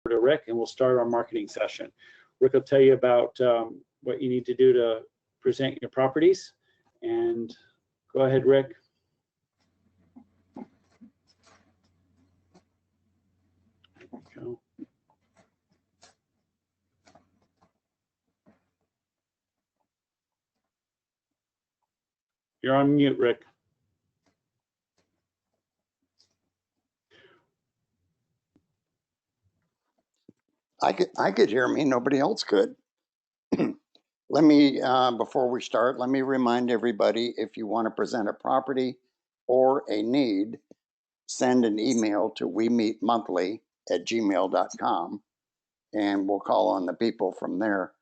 to Rick, and we'll start our marketing session. Rick will tell you about what you need to do to present your properties. And go ahead, Rick. There we go. You're on mute, Rick. I could hear me, nobody else could. Let me, before we start, let me remind everybody, if you want to present a property or a need, send an email to wemeetmonthly@gmail.com, and we'll call on the people from there.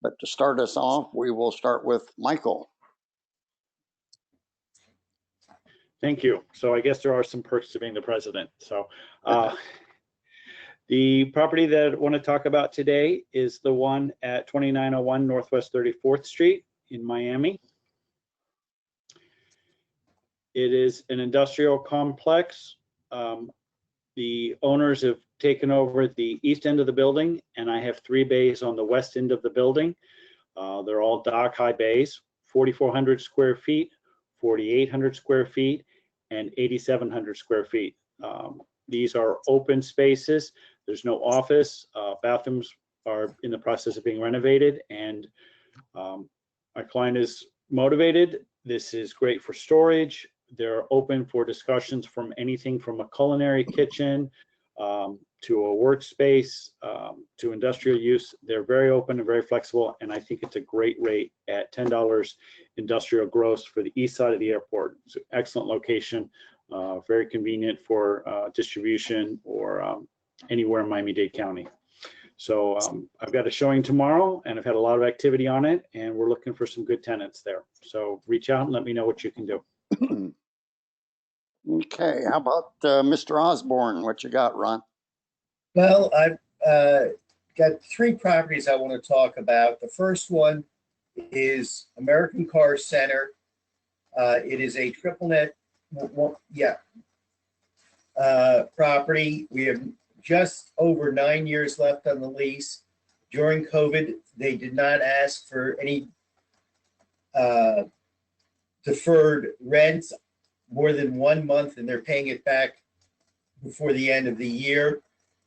But to start us off, we will start with Michael. Thank you. So I guess there are some perks to being the president. So the property that I want to talk about today is the one at 2901 Northwest 34th Street in Miami. It is an industrial complex. The owners have taken over the east end of the building, and I have 3 bays on the west end of the building. They're all dock high bays, 4,400 square feet, 4,800 square feet, and 8,700 square feet. These are open spaces. There's no office. Bathrooms are in the process of being renovated, and our client is motivated. This is great for storage. They're open for discussions from anything from a culinary kitchen to a workspace to industrial use. They're very open and very flexible, and I think it's a great rate at $10 industrial gross for the east side of the airport. It's an excellent location, very convenient for distribution or anywhere in Miami-Dade County. So I've got a showing tomorrow, and I've had a lot of activity on it, and we're looking for some good tenants there. So reach out and let me know what you can do. Okay, how about Mr. Osborne? What you got, Ron? Well, I've got 3 properties I want to talk about. The first one is American Car Center. It is a triple net property. We have just over 9 years left on the lease. During COVID, they did not ask for any deferred rents more than 1 month, and they're paying it back before the end of the year.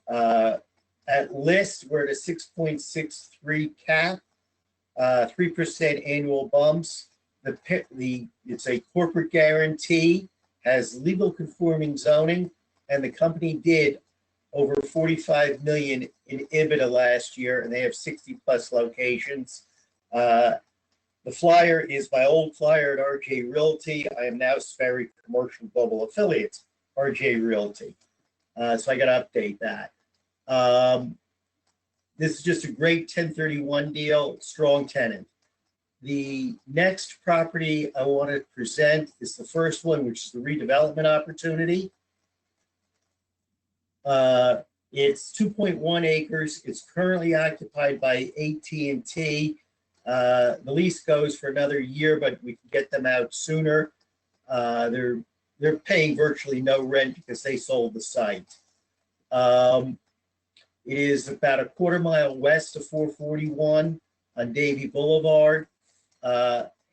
At list, we're at a 6.63 cap, 3% annual bumps. It's a corporate guarantee, has legal conforming zoning, and the company did over 45 million in EBITDA last year, and they have 60 plus locations. The flyer is my old flyer at RJ Realty. I am now Sperry Commercial Global Affiliates, RJ Realty. So I got to update that. This is just a great 1031 deal, strong tenant. The next property I want to present is the first one, which is the redevelopment opportunity. It's 2.1 acres. It's currently occupied by AT&T. The lease goes for another year, but we can get them out sooner. They're paying virtually no rent because they sold the site. It is about a quarter mile west of 441 on Davie Boulevard.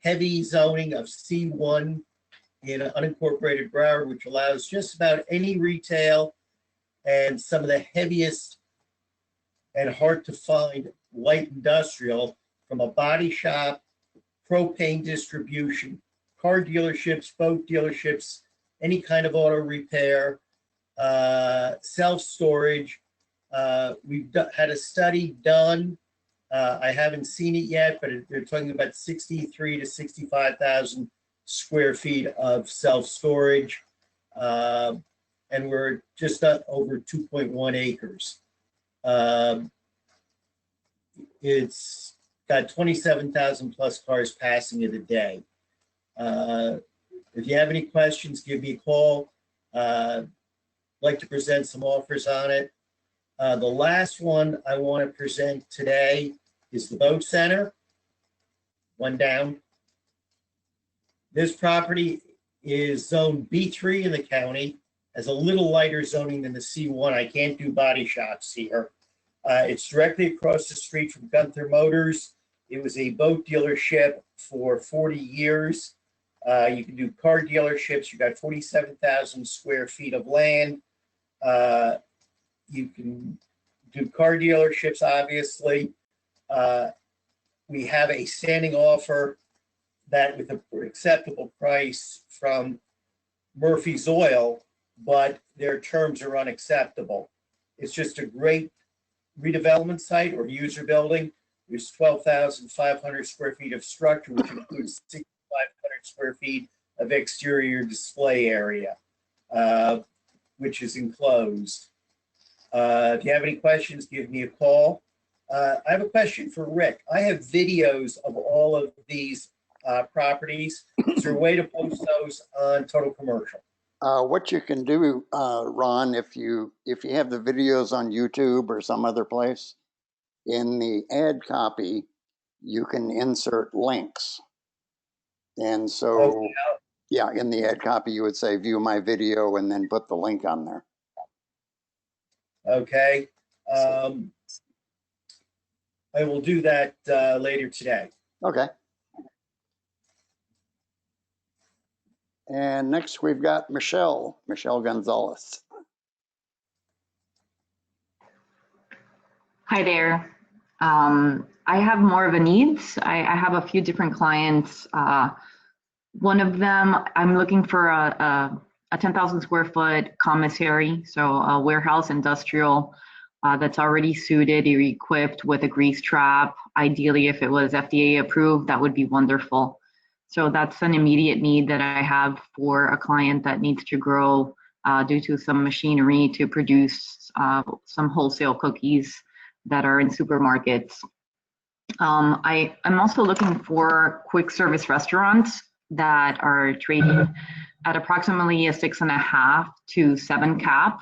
Heavy zoning of C1 in unincorporated Broward, which allows just about any retail and some of the heaviest and hard to find light industrial, from a body shop, propane distribution, car dealerships, boat dealerships, any kind of auto repair, self-storage. We've had a study done. I haven't seen it yet, but they're talking about 63 to 65,000 square feet of self-storage. And we're just over 2.1 acres. It's got 27,000 plus cars passing it a day. If you have any questions, give me a call. I'd like to present some offers on it. The last one I want to present today is the Boat Center. One down. This property is zone B3 in the county. has a little lighter zoning than the C1. I can't do body shops here. It's directly across the street from Gunther Motors. It was a boat dealership for 40 years. You can do car dealerships. You got 47,000 square feet of land. You can do car dealerships, obviously. We have a standing offer that with an acceptable price from Murphy's Oil, but their terms are unacceptable. It's just a great redevelopment site or user building. There's 12,500 square feet of structure, which includes 6,500 square feet of exterior display area, which is enclosed. If you have any questions, give me a call. I have a question for Rick. I have videos of all of these properties. Is there a way to post those on Total Commercial? What you can do, Ron, if you have the videos on YouTube or some other place, in the ad copy, you can insert links. And so, yeah, in the ad copy, you would say, view my video, and then put the link on there. Okay. I will do that later today. Okay. And next we've got Michelle Gonzalez. Hi there. I have more of a needs. I have a few different clients. One of them, I'm looking for a 10,000 square foot commissary, so a warehouse industrial that's already suited or equipped with a grease trap. Ideally, if it was FDA approved, that would be wonderful. So that's an immediate need that I have for a client that needs to grow due to some machinery to produce some wholesale cookies that are in supermarkets. I'm also looking for quick service restaurants that are trading at approximately a 6.5 to 7 cap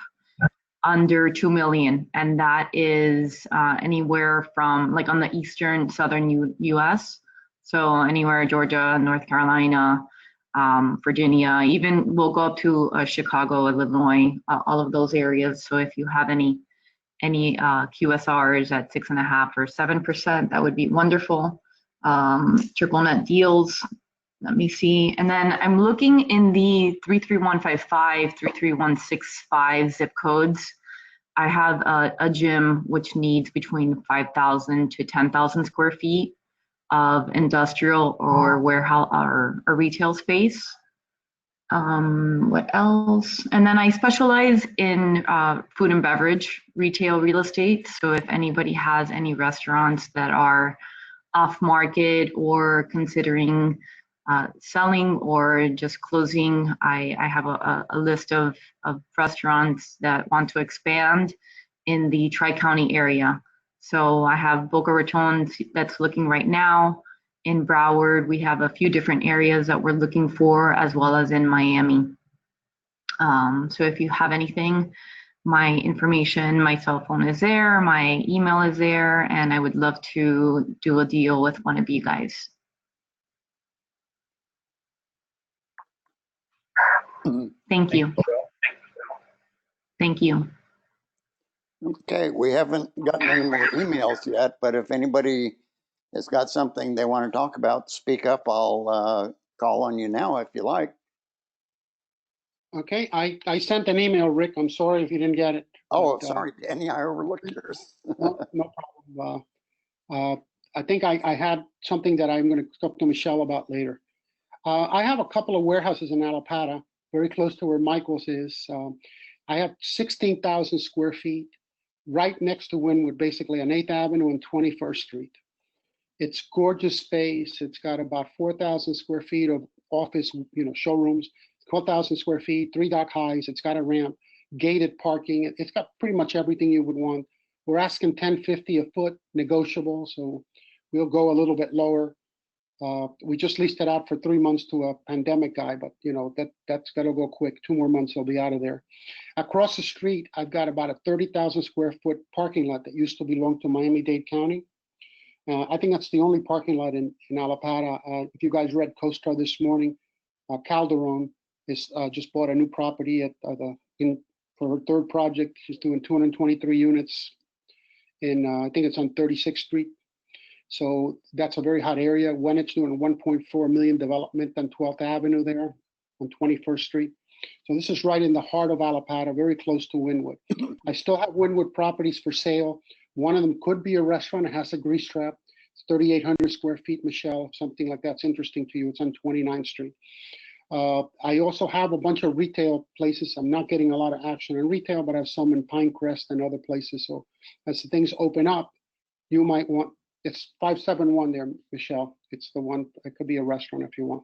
under 2 million. And that is anywhere from like on the eastern, southern US. So anywhere, Georgia, North Carolina, Virginia, even we'll go up to Chicago, Illinois, all of those areas. So if you have any QSRs at 6.5 or 7%, that would be wonderful. Triple net deals. Let me see. And then I'm looking in the 33155, 33165 zip codes. I have a gym which needs between 5,000 to 10,000 square feet of industrial or warehouse or retail space. What else? And then I specialize in food and beverage retail real estate. So if anybody has any restaurants that are off market or considering selling or just closing, I have a list of restaurants that want to expand in the Tri-County area. So I have Boca Raton that's looking right now. In Broward, we have a few different areas that we're looking for, as well as in Miami. So if you have anything, my information, my cell phone is there, my email is there, and I would love to do a deal with one of you guys. Thank you. Thank you. Okay, we haven't gotten any more emails yet, but if anybody has got something they want to talk about, speak up. I'll call on you now if you like. Okay, I sent an email, Rick. I'm sorry if you didn't get it. Oh, but, sorry, Danny, I overlooked yours. no problem. I think I had something that I'm going to talk to Michelle about later. I have a couple of warehouses in Alapata, very close to where Michael's is. I have 16,000 square feet right next to Wynwood, basically on 8th Avenue and 21st Street. It's gorgeous space. It's got about 4,000 square feet of office, showrooms, 12,000 square feet, 3 dock highs. It's got a ramp, gated parking. It's got pretty much everything you would want. We're asking $10.50 a foot, negotiable, so we'll go a little bit lower. We just leased it out for 3 months to a pandemic guy, but that's gotta go quick. 2 more months, he'll be out of there. Across the street, I've got about a 30,000 square foot parking lot that used to belong to Miami-Dade County. I think that's the only parking lot in Alapata. If you guys read CoStar this morning, Calderon is just bought a new property at the for her third project. She's doing 223 units in, I think it's on 36th Street. So that's a very hot area. Wennett's doing a 1.4 million development on 12th Avenue there on 21st Street. So this is right in the heart of Allapattah, very close to Wynwood. I still have Wynwood properties for sale. One of them could be a restaurant. It has a grease trap. It's 3,800 square feet, Michelle. If something like that's interesting to you, it's on 29th Street. I also have a bunch of retail places. I'm not getting a lot of action in retail, but I have some in Pinecrest and other places. So as the things open up, you might want, it's 571 there, Michelle. It's the one, it could be a restaurant if you want.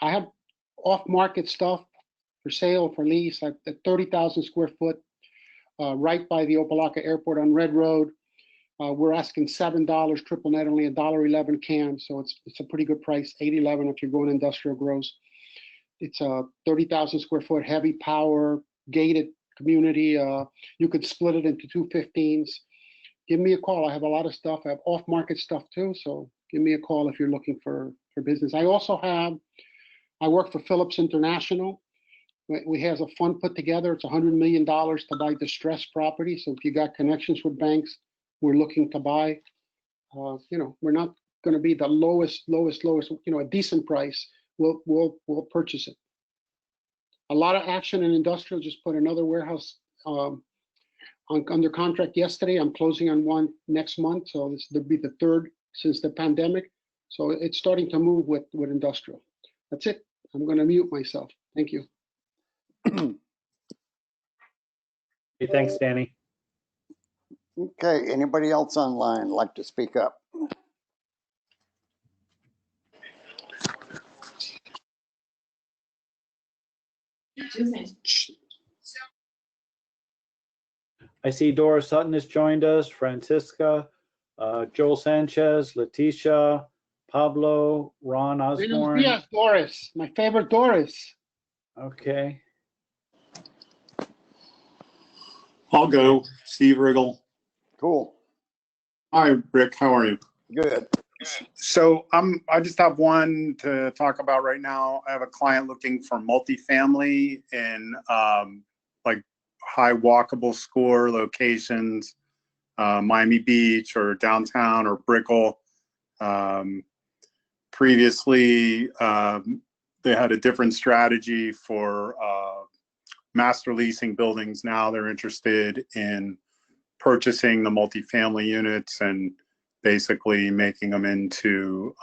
I have off-market stuff for sale, for lease, at 30,000 square foot, right by the Opelika Airport on Red Road. We're asking $7 triple net, only $1.11 can, so it's a pretty good price. $8.11 if you're going industrial grows. It's a 30,000 square foot, heavy power, gated community. You could split it into 2 15s. Give me a call. I have a lot of stuff. I have off-market stuff too, so give me a call if you're looking for business. I work for Phillips International. We have a fund put together. It's $100 million to buy distressed property. So if you got connections with banks, we're looking to buy. We're not going to be the lowest. A decent price. We'll purchase it. A lot of action in industrial. Just put another warehouse under contract yesterday. I'm closing on one next month, so this will be the third since the pandemic. So it's starting to move with industrial. That's it. I'm going to mute myself. Thank you. Hey, thanks, Danny. Okay, anybody else online like to speak up? I see Dora Sutton has joined us, Francisca, Joel Sanchez, Leticia, Pablo, Ron Osborne. Yes, Doris, my favorite Doris. Okay. I'll go. Steve Riggle. Cool. Hi, Rick. How are you? Good. So I just have one to talk about right now. I have a client looking for multifamily in like high walkable score locations, Miami Beach or downtown or Brickell. Previously, they had a different strategy for master leasing buildings. Now they're interested in purchasing the multifamily units and basically making them into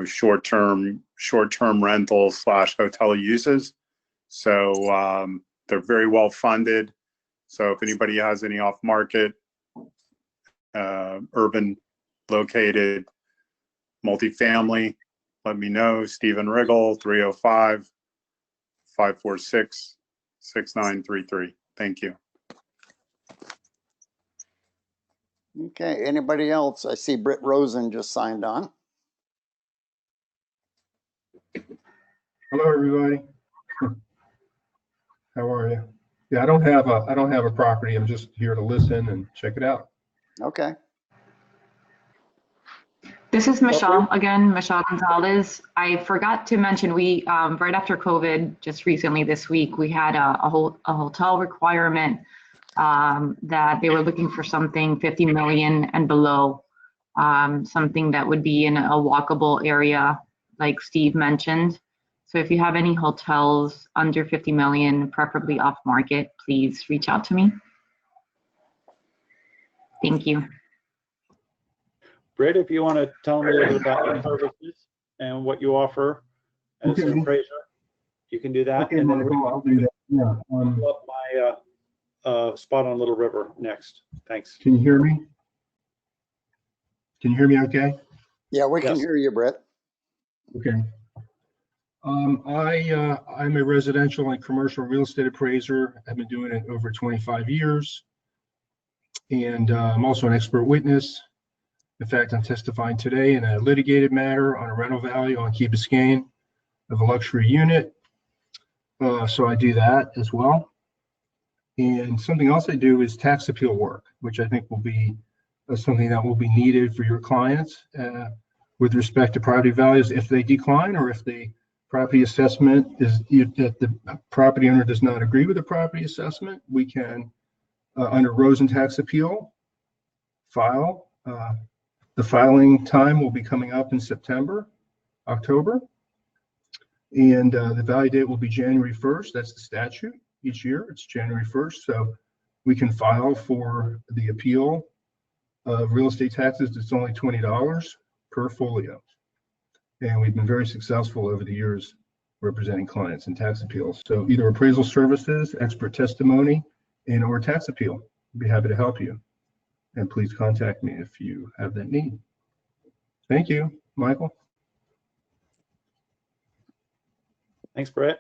short-term rentals / hotel uses. So they're very well funded. So if anybody has any off-market, urban located multifamily, let me know. Stephen Riggle, 305-546-6933. Thank you. Okay, anybody else? I see Britt Rosen just signed on. Hello, everybody. How are you? Yeah, I don't have a property. I'm just here to listen and check it out. Okay. This is Michelle again, Michelle Gonzalez. I forgot to mention we right after COVID, just recently this week, we had a hotel requirement that they were looking for something 50 million and below, something that would be in a walkable area, like Steve mentioned. So if you have any hotels under 50 million, preferably off market, please reach out to me. Thank you. Britt, if you want to tell me a little bit about your services and what you offer as an appraiser, you can do that. Okay, and then I'll do that. Yeah. Up my spot on Little River next. Thanks. Can you hear me? Can you hear me okay? Yeah, we can hear you, Britt. Okay. I'm a residential and commercial real estate appraiser. I've been doing it over 25 years. And I'm also an expert witness. In fact, I'm testifying today in a litigated matter on a rental value on Key Biscayne of a luxury unit. So I do that as well. And something else I do is tax appeal work, which I think will be something that will be needed for your clients with respect to property values if they decline or if the property assessment is if the property owner does not agree with the property assessment, we can, under Rosen tax appeal, file. The filing time will be coming up in September, October. And the value date will be January 1st. That's the statute. Each year, it's January 1st. So we can file for the appeal of real estate taxes. It's only $20 per folio. And we've been very successful over the years representing clients in tax appeals. So either appraisal services, expert testimony, and or tax appeal. I'd be happy to help you. And please contact me if you have that need. Thank you, Michael. Thanks, Brett.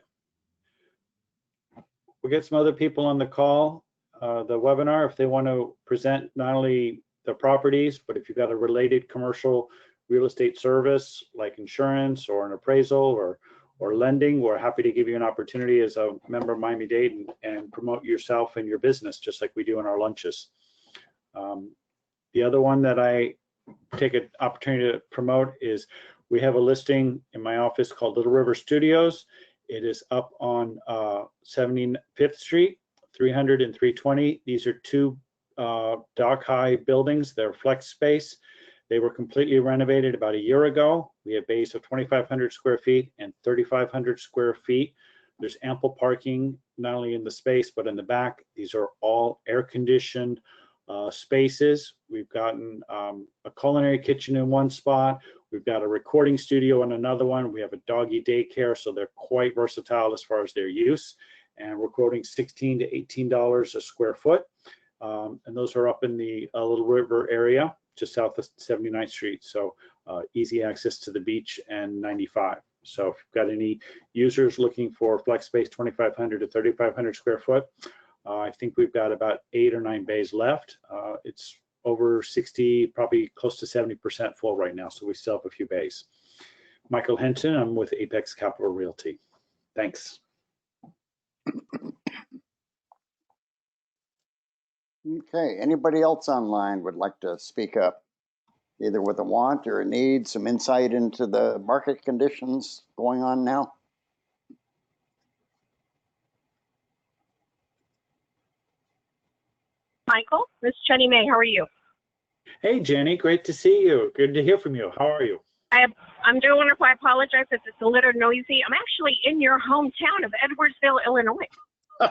We'll get some other people on the call, the webinar, if they want to present not only the properties, but if you've got a related commercial real estate service like insurance or an appraisal or lending, we're happy to give you an opportunity as a member of Miami-Dade and promote yourself and your business, just like we do in our lunches. The other one that I take an opportunity to promote is we have a listing in my office called Little River Studios. It is up on 75th Street, 300 and 320. These are two dock high buildings. They're flex space. They were completely renovated about a year ago. We have bays of 2,500 square feet and 3,500 square feet. There's ample parking, not only in the space, but in the back. These are all air conditioned spaces. We've gotten a culinary kitchen in one spot. We've got a recording studio in another one. We have a doggy daycare, so they're quite versatile as far as their use. And we're quoting $16 to $18 a square foot. And those are up in the Little River area, just south of 79th Street. So easy access to the beach and 95. So if you've got any users looking for flex space, 2,500 to 3,500 square foot, I think we've got about 8 or 9 bays left. It's over 60, probably close to 70% full right now. So we still have a few bays. Michael Henson, I'm with Apex Capital Realty. Thanks. Okay, anybody else online would like to speak up, either with a want or a need, some insight into the market conditions going on now? Michael, Miss Jenny May, how are you? Hey, Jenny, great to see you. Good to hear from you. How are you? I'm doing wonderful. I apologize if it's a little noisy. I'm actually in your hometown of Edwardsville, Illinois.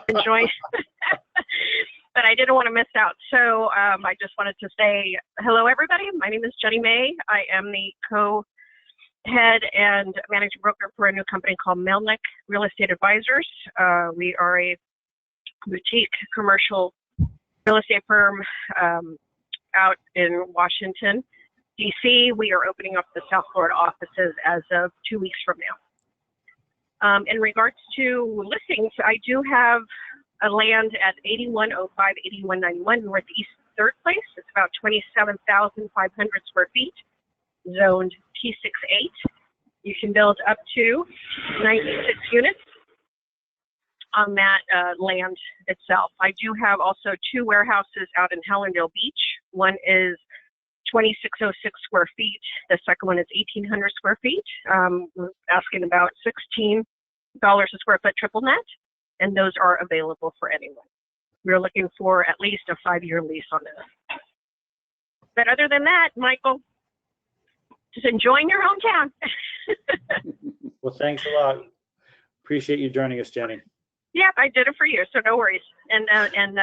Enjoy. But I didn't want to miss out. So I just wanted to say hello, everybody. My name is Jenny May. I am the co-head and managing broker for a new company called Melnick Real Estate Advisors. We are a boutique commercial real estate firm out in Washington, D.C. We are opening up the South Florida offices as of 2 weeks from now. In regards to listings, I do have a land at 8105, 8191 Northeast 3rd Place. It's about 27,500 square feet, zoned P68. You can build up to 96 units on that land itself. I do have also 2 warehouses out in Helendale Beach. One is 2,606 square feet. The second one is 1,800 square feet. We're asking about $16 a square foot triple net, and those are available for anyone. We're looking for at least a 5-year lease on this. But other than that, Michael, just enjoying your hometown. Well, thanks a lot. Appreciate you joining us, Jenny. Yeah, I did it for you, so no worries. And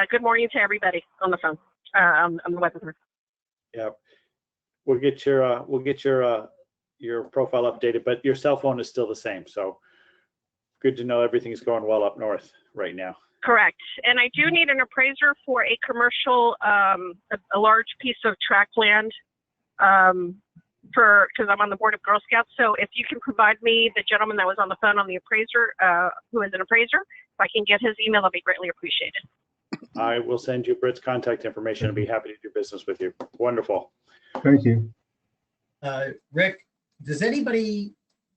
good morning to everybody on the phone, on the webinar. Yeah, we'll get your profile updated, but your cell phone is still the same. So good to know everything's going well up north right now. Correct. And I do need an appraiser for a commercial, a large piece of tract land, because I'm on the board of Girl Scouts. So if you can provide me the gentleman that was on the phone on the appraiser, who is an appraiser, if I can get his email, that'd be greatly appreciated. I will send you Britt's contact information and be happy to do business with you. Wonderful. Thank you. Rick, does anybody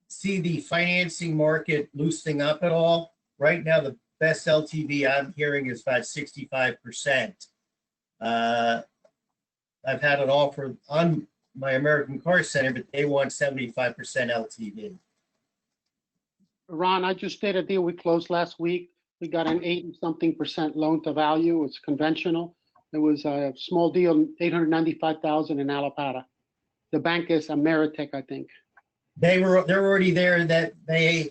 see the financing market loosening up at all? Right now, the best LTV I'm hearing is about 65%. I've had an offer on my American Car Center, but they want 75% LTV. Ron, I just did a deal. We closed last week. We got an 80-something% loan to value. It's conventional. It was a small deal, $895,000 in Alapata. The bank is Ameritech, I think. They're already there, that they,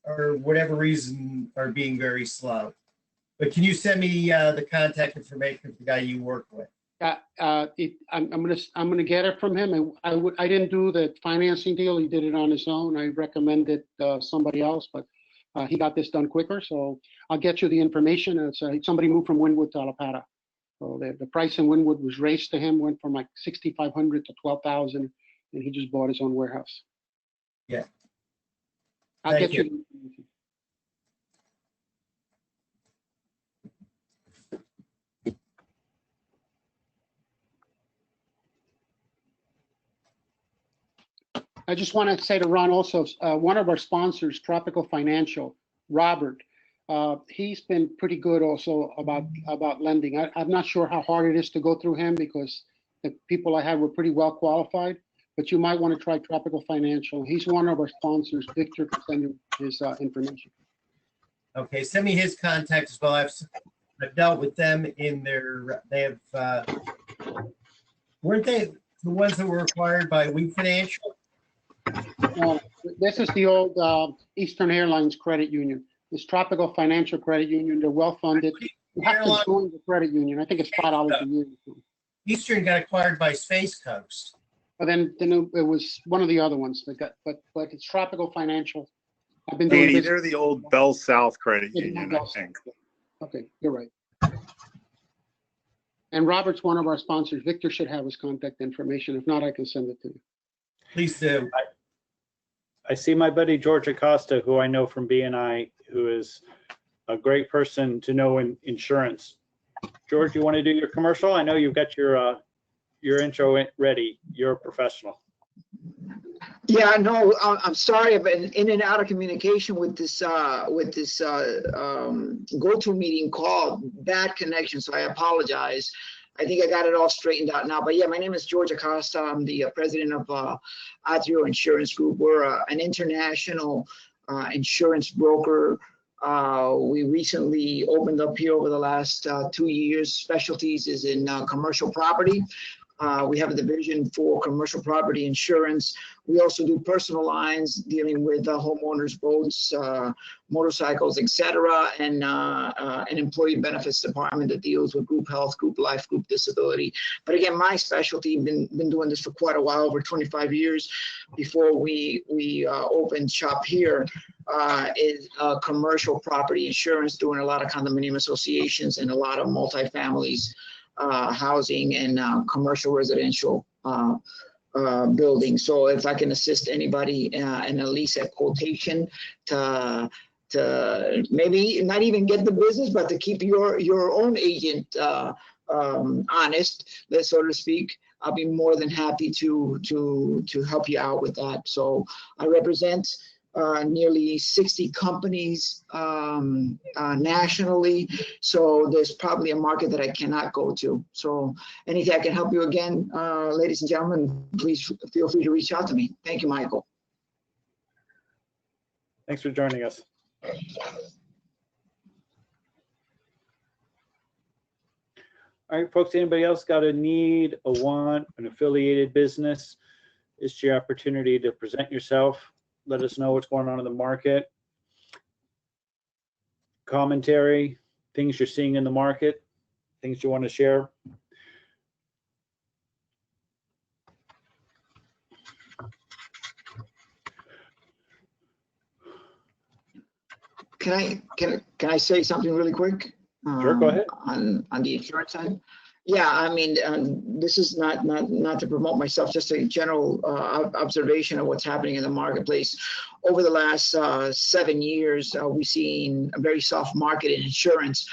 or whatever reason, are being very slow. But can you send me the contact information of the guy you work with? I'm gonna get it from him. I didn't do the financing deal. He did it on his own. I recommended somebody else, but he got this done quicker. So I'll get you the information. It's somebody moved from Wynwood to Alapata. So the price in Wynwood was raised to him, went from like $6,500 to $12,000, and he just bought his own warehouse. Yeah. I'll Thank get you the information. I just want to say to Ron also, one of our sponsors, Tropical Financial, Robert, he's been pretty good also about lending. I'm not sure how hard it is to go through him because the people I had were pretty well qualified, but you might want to try Tropical Financial. He's one of our sponsors. Victor can send you his information. Okay, send me his contact as well. I've dealt with them in their, they have, weren't they the ones that were acquired by We Financial? This is the old Eastern Airlines Credit Union. This Tropical Financial Credit Union, they're well funded. You have to join the credit union. I think it's $5 a year. Eastern got acquired by Space Coast. But then it was one of the other ones that got, but it's Tropical Financial. I've been doing Danny, business. they're the old Bell South Credit Yeah, Union, Bell I South. think. Okay, you're right. And Robert's one of our sponsors. Victor should have his contact information. If not, I can send it to you. Please do. I see my buddy George Acosta, who I know from BNI, who is a great person to know in insurance. George, you want to do your commercial? I know you've got your intro ready. You're a professional. Yeah, no, I'm sorry. I've been in and out of communication with this go-to meeting call. Bad connection, so I apologize. I think I got it all straightened out now. But yeah, my name is George Acosta. I'm the president of ofthe Insurance Group. We're an international insurance broker. We recently opened up here over the last 2 years. Specialties is in commercial property. We have a division for commercial property insurance. We also do personal lines dealing with homeowners, boats, motorcycles, etc., and an employee benefits department that deals with group health, group life, group disability. But again, my specialty, been doing this for quite a while, over 25 years before we opened shop here, is commercial property insurance, doing a lot of condominium associations and a lot of multifamilies. Housing and commercial residential buildings. So if I can assist anybody and at least a quotation to maybe not even get the business, but to keep your own agent honest, so to speak, I'll be more than happy to help you out with that. So I represent nearly 60 companies nationally. So there's probably a market that I cannot go to. So anything I can help you again, ladies and gentlemen, please feel free to reach out to me. Thank you, Michael. Thanks for joining us. All right, folks, anybody else got a need, a want, an affiliated business? It's your opportunity to present yourself. Let us know what's going on in the market. Commentary, things you're seeing in the market, things you want to share. Can I say something really quick? Sure, go ahead. On the insurance side. Yeah, I mean, this is not to promote myself, just a general observation of what's happening in the marketplace. Over the last 7 years, we've seen a very soft market in insurance.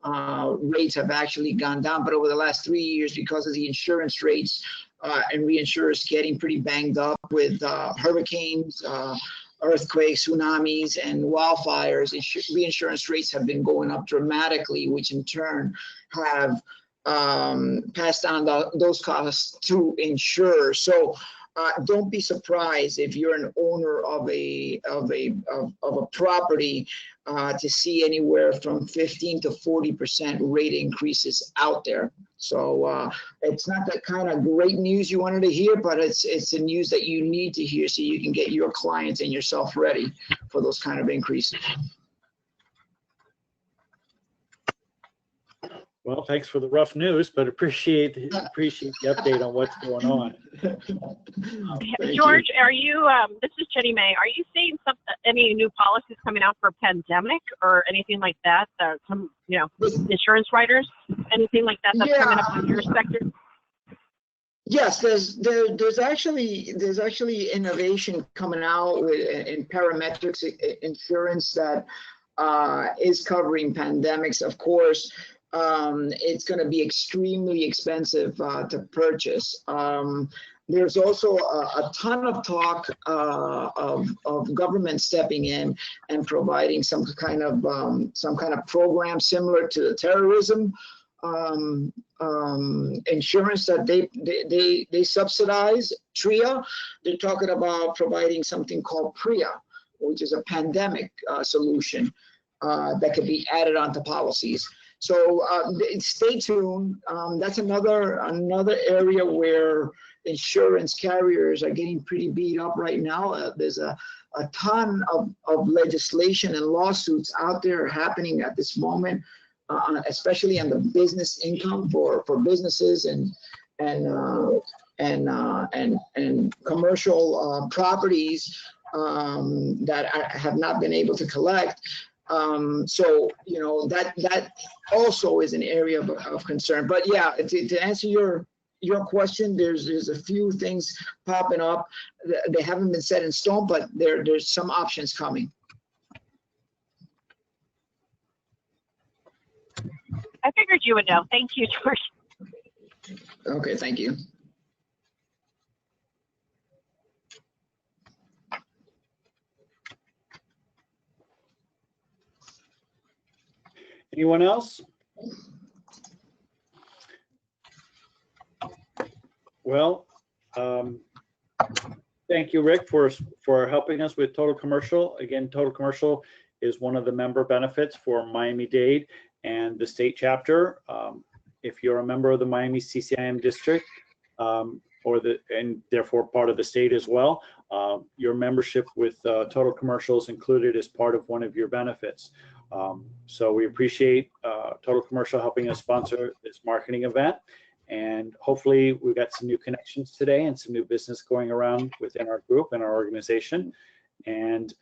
Rates have actually gone down, but over the last 3 years, because of the insurance rates and reinsurers getting pretty banged up with hurricanes, earthquakes, tsunamis, and wildfires, reinsurance rates have been going up dramatically, which in turn have passed on those costs to insurers. So don't be surprised if you're an owner of a property to see anywhere from 15 to 40% rate increases out there. So it's not the kind of great news you wanted to hear, but it's the news that you need to hear so you can get your clients and yourself ready for those kind of increases. Well, thanks for the rough news, but appreciate the update on what's going on. George, are you? This is Jenny May. Are you seeing any new policies coming out for pandemic or anything like that? Some, insurance writers, anything like that that's coming up in your sector? Yes, there's actually innovation coming out in parametrics insurance that is covering pandemics. Of course, it's going to be extremely expensive to purchase. There's also a ton of talk of government stepping in and providing some kind of program similar to the terrorism insurance that they subsidize. TRIA, they're talking about providing something called PRIA, which is a pandemic solution that could be added onto policies. So stay tuned. That's another area where insurance carriers are getting pretty beat up right now. There's a ton of legislation and lawsuits out there happening at this moment, especially on the business income for businesses and commercial properties that have not been able to collect. So that also is an area of concern. But yeah, to answer your question, there's a few things popping up. They haven't been set in stone, but there's some options coming. I figured you would know. Thank you, George. Okay, thank you. Anyone else? Well, thank you, Rick, for helping us with Total Commercial. Again, Total Commercial is one of the member benefits for Miami-Dade and the state chapter. If you're a member of the Miami CCIM District, and therefore part of the state as well, your membership with Total Commercial is included as part of one of your benefits. So we appreciate Total Commercial helping us sponsor this marketing event. And hopefully we've got some new connections today and some new business going around within our group and our organization. And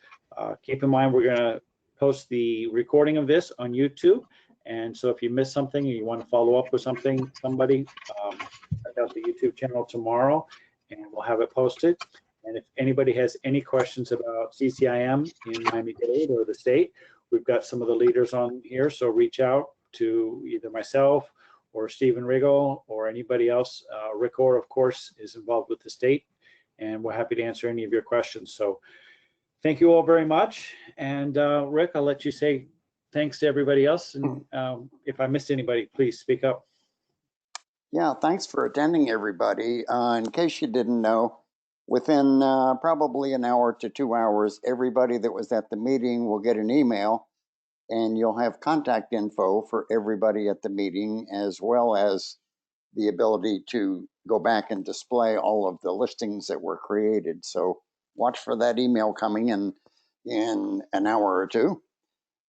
keep in mind, we're going to post the recording of this on YouTube. And so if you missed something or you want to follow up with somebody, check out the YouTube channel tomorrow and we'll have it posted. And if anybody has any questions about CCIM in Miami-Dade or the state, we've got some of the leaders on here. So reach out to either myself or Stephen Riggle or anybody else. Rick Orr, of course, is involved with the state, and we're happy to answer any of your questions. So thank you all very much. And Rick, I'll let you say thanks to everybody else. And if I missed anybody, please speak up. Yeah, thanks for attending, everybody. In case you didn't know, within probably an hour to 2 hours, everybody that was at the meeting will get an email, and you'll have contact info for everybody at the meeting, as well as the ability to go back and display all of the listings that were created. So watch for that email coming in an hour or two.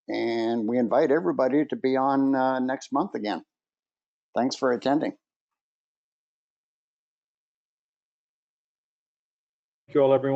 And we invite everybody to be on next month again. Thanks for attending. Thank you all, everyone.